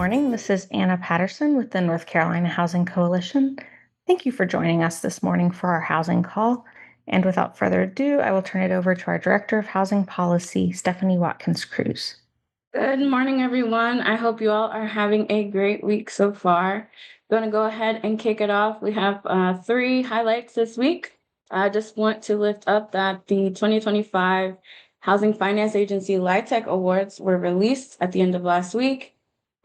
morning. This is Anna Patterson with the North Carolina Housing Coalition. Thank you for joining us this morning for our housing call. And without further ado, I will turn it over to our Director of Housing Policy, Stephanie Watkins Cruz. Good morning, everyone. I hope you all are having a great week so far. Going to go ahead and kick it off. We have three highlights this week. I just want to lift up that the 2025 Housing Finance Agency LIHTC Awards were released at the end of last week.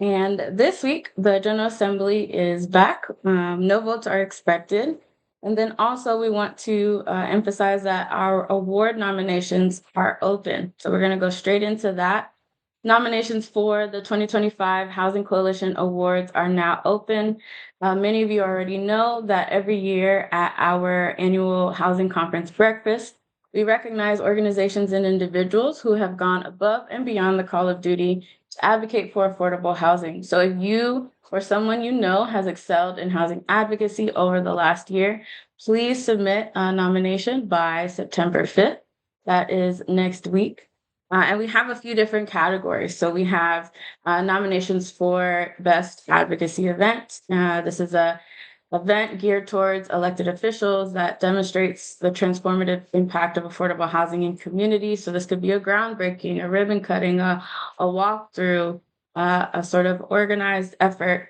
And this week, the General Assembly is back. No votes are expected. And then also, we want to emphasize that our award nominations are open. So we're going to go straight into that. Nominations for the 2025 Housing Coalition Awards are now open. Many of you already know that every year at our annual Housing Conference breakfast, we recognize organizations and individuals who have gone above and beyond the call of duty to advocate for affordable housing. So if you or someone you know has excelled in housing advocacy over the last year, please submit a nomination by September 5th. That is next week. And we have a few different categories. So we have nominations for Best Advocacy Event. This is a event geared towards elected officials that demonstrates the transformative impact of affordable housing in communities. So this could be a groundbreaking, a ribbon cutting, a walkthrough, a sort of organized effort.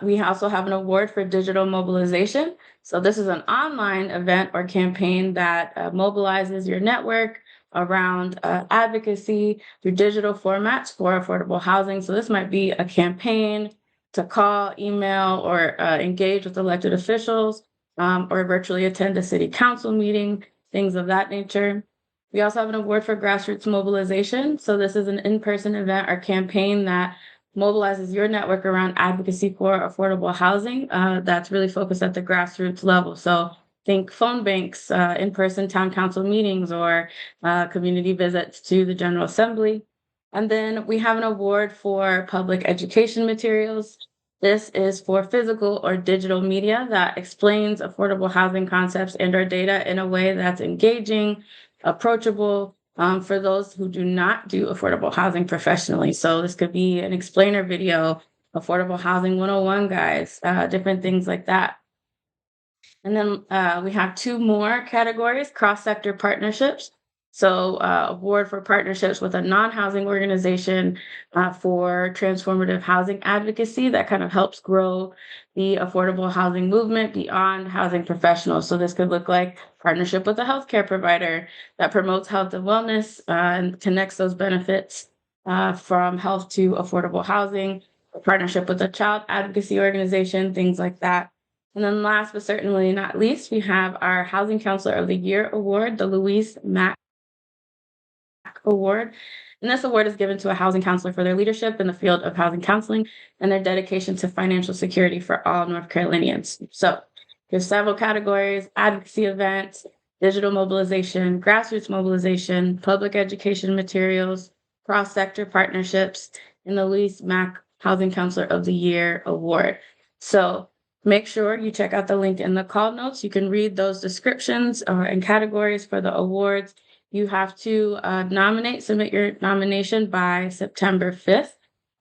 We also have an award for digital mobilization. So this is an online event or campaign that mobilizes your network around advocacy through digital formats for affordable housing. So this might be a campaign to call, email, or engage with elected officials, or virtually attend a city council meeting, things of that nature. We also have an award for grassroots mobilization. So this is an in-person event or campaign that mobilizes your network around advocacy for affordable housing that's really focused at the grassroots level. So think phone banks, in-person town council meetings, or community visits to the General Assembly. And then we have an award for public education materials. This is for physical or digital media that explains affordable housing concepts and our data in a way that's engaging, approachable, for those who do not do affordable housing professionally. So this could be an explainer video, affordable housing 101 guides, different things like that. And then we have two more categories, cross-sector partnerships. So award for partnerships with a non-housing organization for transformative housing advocacy that kind of helps grow the affordable housing movement beyond housing professionals. So this could look like partnership with a healthcare provider that promotes health and wellness and connects those benefits from health to affordable housing, a partnership with a child advocacy organization, things like that. And then last but certainly not least, we have our Housing Counselor of the Year Award, the Louise Mack Award. And this award is given to a housing counselor for their leadership in the field of housing counseling and their dedication to financial security for all North Carolinians. So there's several categories: advocacy events, digital mobilization, grassroots mobilization, public education materials, cross-sector partnerships, and the Louise Mack Housing Counselor of the Year Award. So make sure you check out the link in the call notes. You can read those descriptions and categories for the awards. You have to submit your nomination by September 5th.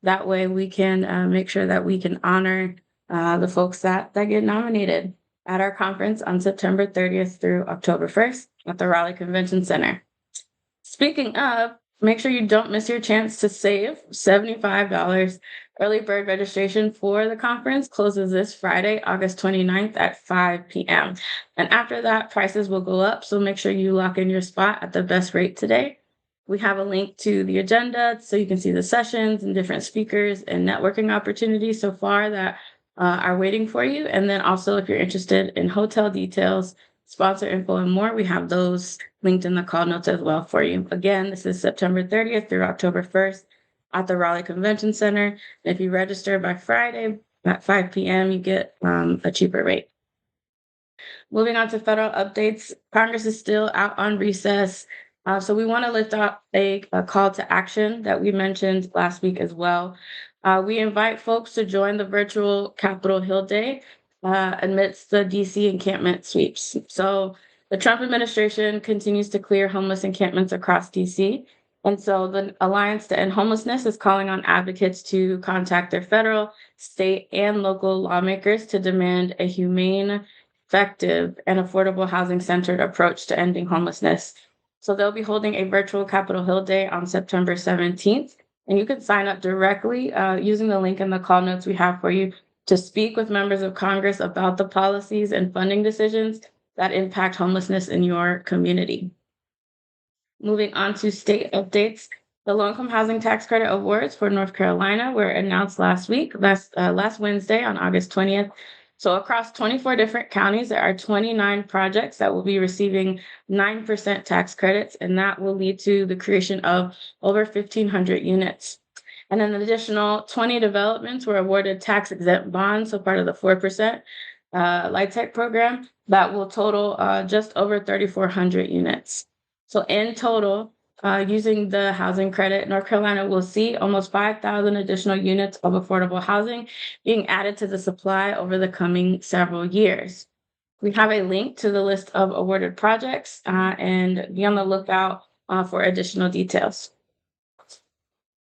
That way we can make sure that we can honor the folks that get nominated at our conference on September 30th through October 1st at the Raleigh Convention Center. Speaking of, make sure you don't miss your chance to save $75. Early bird registration for the conference closes this Friday, August 29th at 5 p.m. And after that, prices will go up, so make sure you lock in your spot at the best rate today. We have a link to the agenda so you can see the sessions and different speakers and networking opportunities so far that are waiting for you. And then also, if you're interested in hotel details, sponsor info, and more, we have those linked in the call notes as well for you. Again, this is September 30th through October 1st at the Raleigh Convention Center. And if you register by Friday at 5 p.m., you get a cheaper rate. Moving on to federal updates, Congress is still out on recess. So we want to lift up a call to action that we mentioned last week as well. We invite folks to join the virtual Capitol Hill Day amidst the DC encampment sweeps. So the Trump administration continues to clear homeless encampments across DC. And so the Alliance to End Homelessness is calling on advocates to contact their federal, state, and local lawmakers to demand a humane, effective, and affordable housing centered approach to ending homelessness. So they'll be holding a virtual Capitol Hill Day on September 17th. And you can sign up directly using the link in the call notes we have for you to speak with members of Congress about the policies and funding decisions that impact homelessness in your community. Moving on to state updates. The low income housing tax credit awards for North Carolina were announced last Wednesday on August 20th. So across 24 different counties, there are 29 projects that will be receiving 9% tax credits, and that will lead to the creation of over 1,500 units. And an additional 20 developments were awarded tax exempt bonds, so part of the 4% LIHTC program that will total just over 3,400 units. So in total, using the housing credit, North Carolina will see almost 5,000 additional units of affordable housing being added to the supply over the coming several years. We have a link to the list of awarded projects and be on the lookout for additional details.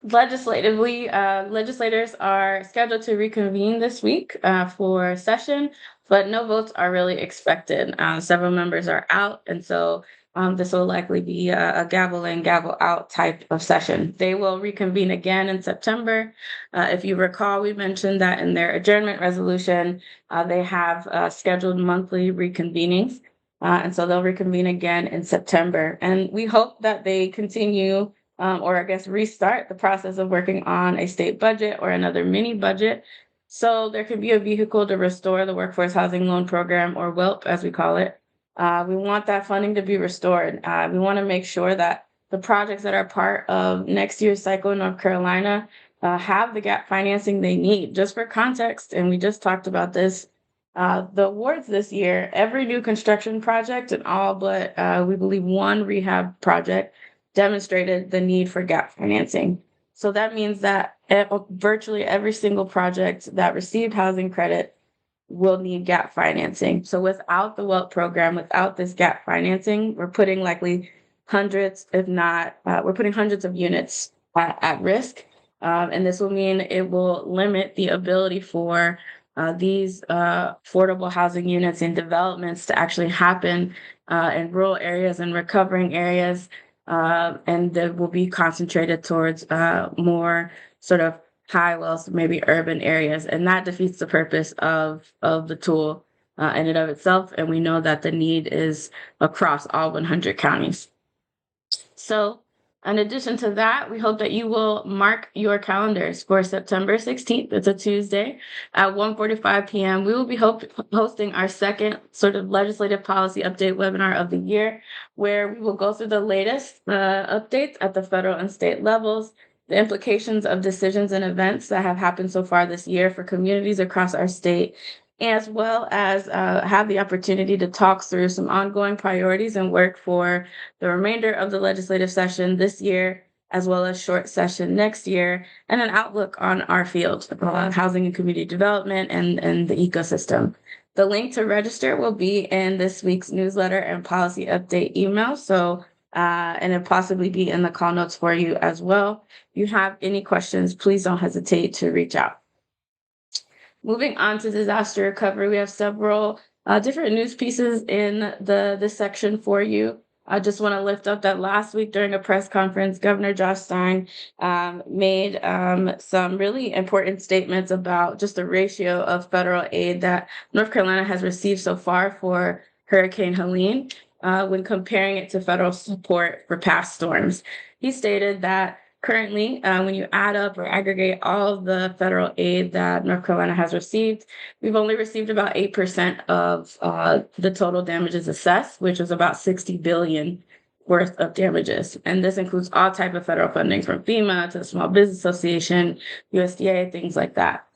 Legislatively, legislators are scheduled to reconvene this week for session, but no votes are really expected. Several members are out, and so this will likely be a gavel in, gavel out type of session. They will reconvene again in September. If you recall, we mentioned that in their adjournment resolution, they have scheduled monthly reconvenings. And so they'll reconvene again in September. And we hope that they continue or I guess restart the process of working on a state budget or another mini budget. So there could be a vehicle to restore the Workforce Housing Loan Program, or WILP as we call it. We want that funding to be restored. We want to make sure that the projects that are part of next year's cycle in North Carolina have the gap financing they need. Just for context, and we just talked about this, the awards this year, every new construction project and all but we believe one rehab project demonstrated the need for gap financing. So that means that virtually every single project that received housing credit will need gap financing. So without the WELP program, without this gap financing, we're putting likely hundreds, if not, we're putting hundreds of units at risk. And this will mean it will limit the ability for these affordable housing units and developments to actually happen in rural areas and recovering areas. And that will be concentrated towards more sort of high wealth, maybe urban areas. And that defeats the purpose of the tool in and of itself. And we know that the need is across all 100 counties. So in addition to that, we hope that you will mark your calendars for September 16th. It's a Tuesday at 1:45 p.m. We will be hosting our second sort of legislative policy update webinar of the year, where we will go through the latest updates at the federal and state levels, the implications of decisions and events that have happened so far this year for communities across our state, as well as have the opportunity to talk through some ongoing priorities and work for the remainder of the legislative session this year, as well as short session next year, and an outlook on our field, housing and community development and the ecosystem. The link to register will be in this week's newsletter and policy update email. So, and it'll possibly be in the call notes for you as well. If you have any questions, please don't hesitate to reach out. Moving on to disaster recovery, we have several different news pieces in this section for you. I just want to lift up that last week during a press conference, Governor Josh Stein made some really important statements about just the ratio of federal aid that North Carolina has received so far for Hurricane Helene when comparing it to federal support for past storms. He stated that currently, when you add up or aggregate all of the federal aid that North Carolina has received, we've only received about 8% of the total damages assessed, which is about $60 billion worth of damages. And this includes all type of federal funding from FEMA to the Small Business Association, USDA, things like that.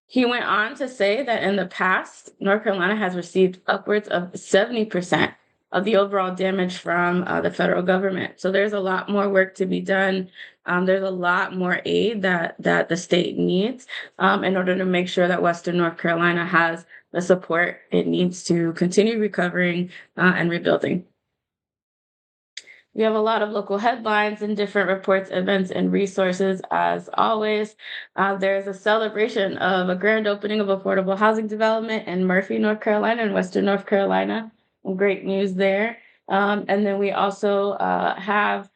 He went on to say that in the past, North Carolina has received upwards of 70% of the overall damage from the federal government. So there's a lot more work to be done. There's a lot more aid that the state needs in order to make sure that Western North Carolina has the support it needs to continue recovering and rebuilding. We have a lot of local headlines and different reports, events, and resources as always. There's a celebration of a grand opening of affordable housing development in Murphy, North Carolina, and Western North Carolina. Great news there. And then we also have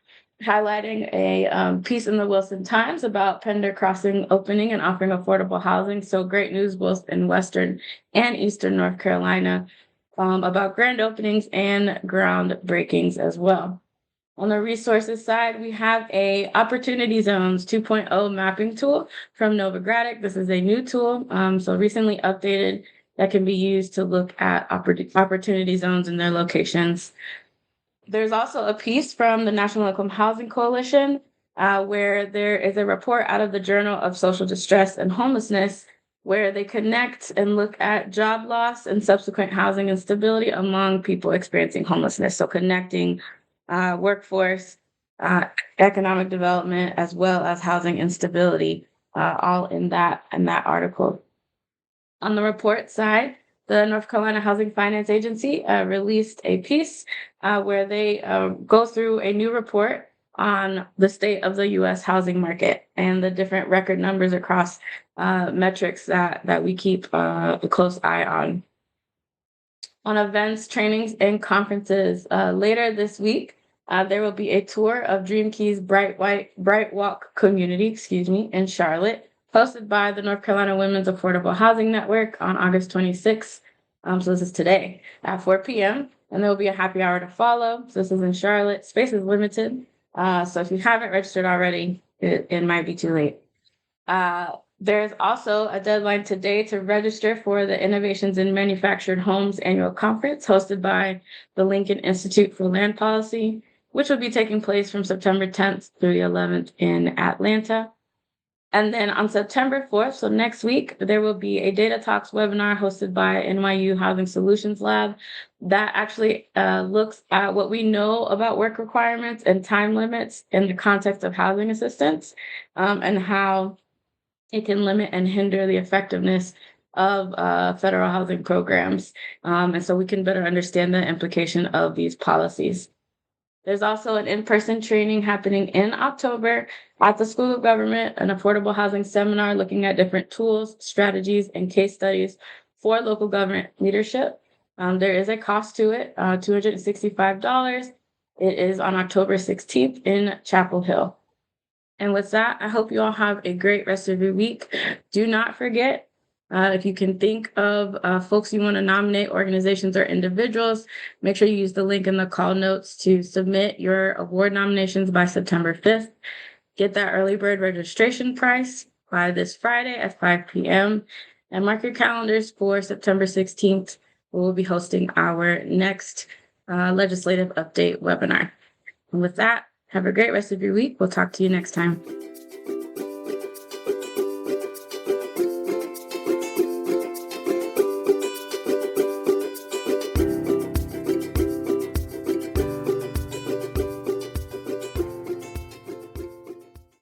highlighting a piece in the Wilson Times about Pender Crossing opening and offering affordable housing. So great news both in Western and Eastern North Carolina about grand openings and groundbreakings as well. On the resources side, we have a Opportunity Zones 2.0 mapping tool from Novogradac. This is a new tool, so recently updated, that can be used to look at opportunity zones and their locations. There's also a piece from the National Income Housing Coalition where there is a report out of the Journal of Social Distress and Homelessness where they connect and look at job loss and subsequent housing instability among people experiencing homelessness. So connecting workforce, economic development, as well as housing instability, all in that article. On the report side, the North Carolina Housing Finance Agency released a piece where they go through a new report on the state of the U.S. housing market and the different record numbers across metrics that we keep a close eye on. On events, trainings, and conferences later this week, there will be a tour of Dream Key's Bright Walk community, in Charlotte, hosted by the North Carolina Women's Affordable Housing Network on August 26th. So this is today at 4 p.m. And there will be a happy hour to follow. So this is in Charlotte. Space is limited. So if you haven't registered already, it might be too late. There's also a deadline today to register for the Innovations in Manufactured Homes annual conference hosted by the Lincoln Institute for Land Policy, which will be taking place from September 10th through the 11th in Atlanta. And then on September 4th, so next week, there will be a Data Talks webinar hosted by NYU Housing Solutions Lab that actually looks at what we know about work requirements and time limits in the context of housing assistance and how it can limit and hinder the effectiveness of federal housing programs. And so we can better understand the implication of these policies. There's also an in-person training happening in October at the School of Government, an affordable housing seminar looking at different tools, strategies, and case studies for local government leadership. There is a cost to it, $265. It is on October 16th in Chapel Hill. And with that, I hope you all have a great rest of your week. Do not forget, if you can think of folks you want to nominate, organizations or individuals, make sure you use the link in the call notes to submit your award nominations by September 5th. Get that early bird registration price by this Friday at 5 p.m. And mark your calendars for September 16th. We'll be hosting our next legislative update webinar. And with that, have a great rest of your week. We'll talk to you next time.